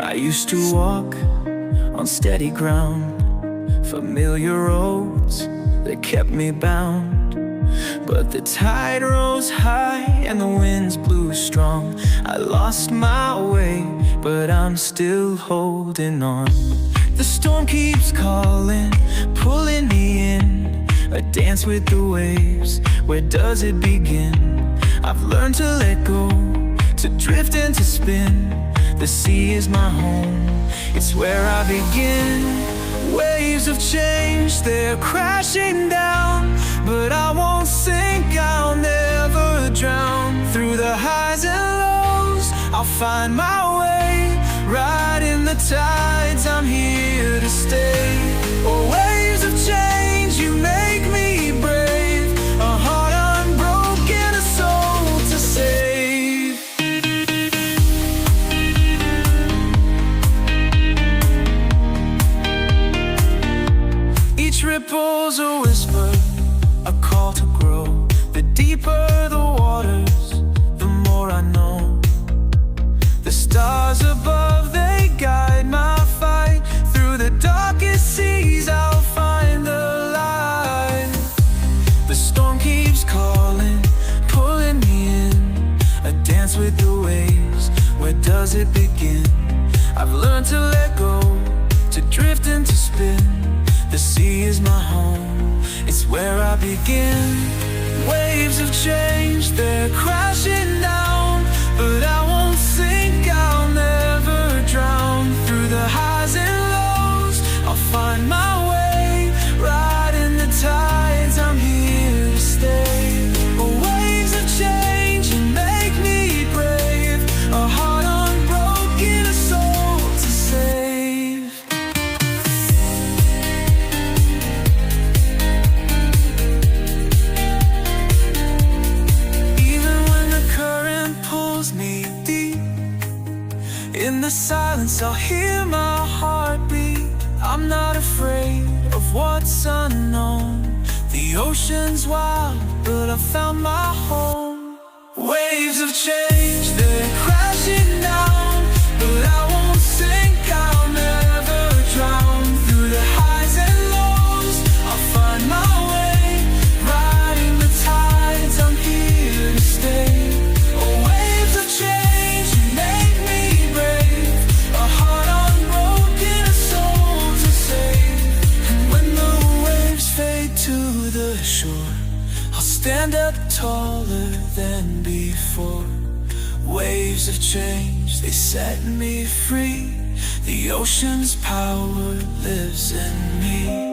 I used to walk on steady ground, familiar roads that kept me bound. But the tide rose high and the winds blew strong. I lost my way, but I'm still holding on. The storm keeps calling, pulling me in, a dance with the waves. Where does it begin? I've learned to let go, to drift and to spin. The sea is my home, it's where I begin. Waves of change, they're crashing down, but I won't sink, I'll never drown. Through the highs and lows, I'll find my way. Right in the tides, I'm here to stay. Oh, waves of change, you make me brave. A heart unbroken, a soul to save. Each ripple's a whisper, a call to grow. The deeper the waters, the more I know. The stars above, they guide my fight. Through the darkest seas, I'll find the light. The storm keeps calling, pulling me in, a dance with the waves. Where does it begin? I've learned to let go, to drift and to spin. The sea is my home, it's where I begin. Waves of change, they're crashing down, but I won't sink, I'll never drown. Through the highs and lows, I'll find my way. Right in the tides, I'm here to stay. Oh, waves of change, you make me brave. A heart unbroken, a soul to save. Me deep in the silence, I'll hear my heartbeat. I'm not afraid of what's unknown. The ocean's wild, but I found my home. Waves of change, they're crashing down, but I won't sink, I'll never drown. Through the highs and lows, I'll find my way. Riding the tides, I'm here to stay. Change, you make me brave. A heart unbroken, a soul to save. And when the waves fade to the shore, I'll stand up taller than before. Waves of change, they set me free. The ocean's power lives in me.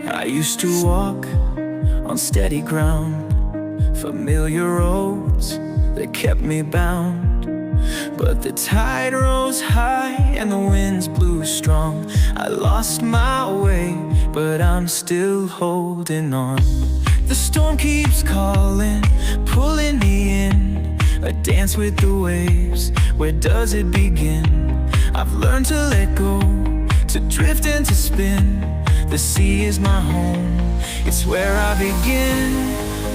I used to walk on steady ground, familiar roads that kept me bound. But the tide rose high and the winds blew strong. I lost my way, but I'm still holding on. The storm keeps calling, pulling me in, a dance with the waves. Where does it begin? I've learned to let go, to drift and to spin. The sea is my home, it's where I begin.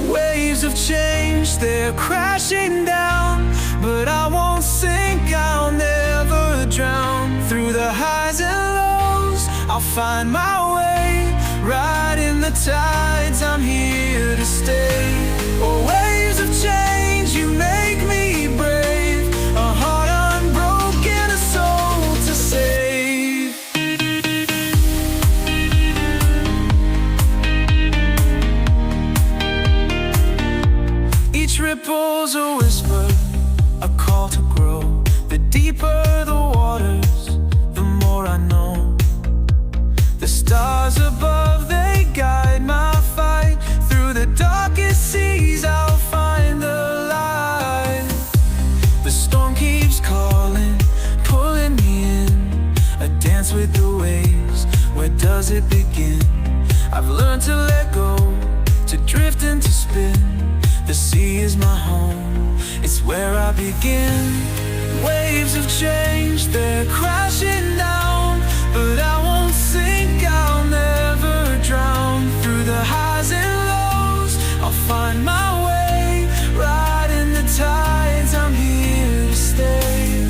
Waves of change, they're crashing down, but I won't sink, I'll never drown. Through the highs and lows, I'll find my way. Right in the tides, I'm here to stay. Oh, waves of change, you make me brave. A heart unbroken, a soul to save. Each ripple's a whisper, a call to grow. The deeper the waters, the more I know. The stars above, they guide my fight. Through the darkest seas, I'll find the light. The storm keeps calling, pulling me in, a dance with the waves. Where does it begin? I've learned to let go, to drift and to spin. The sea is my home, it's where I begin. Waves of change, they're crashing down, but I won't sink, I'll never drown. Through the highs and lows, I'll find my way. Riding the tides, I'm here to stay.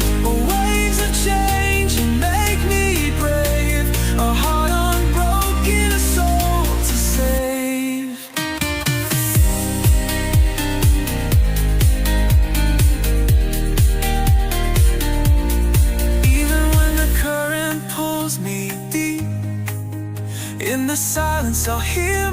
Waves of change, you make me brave. A heart unbroken, a soul to save. Even when the current pulls me deep, in the silence I'll hear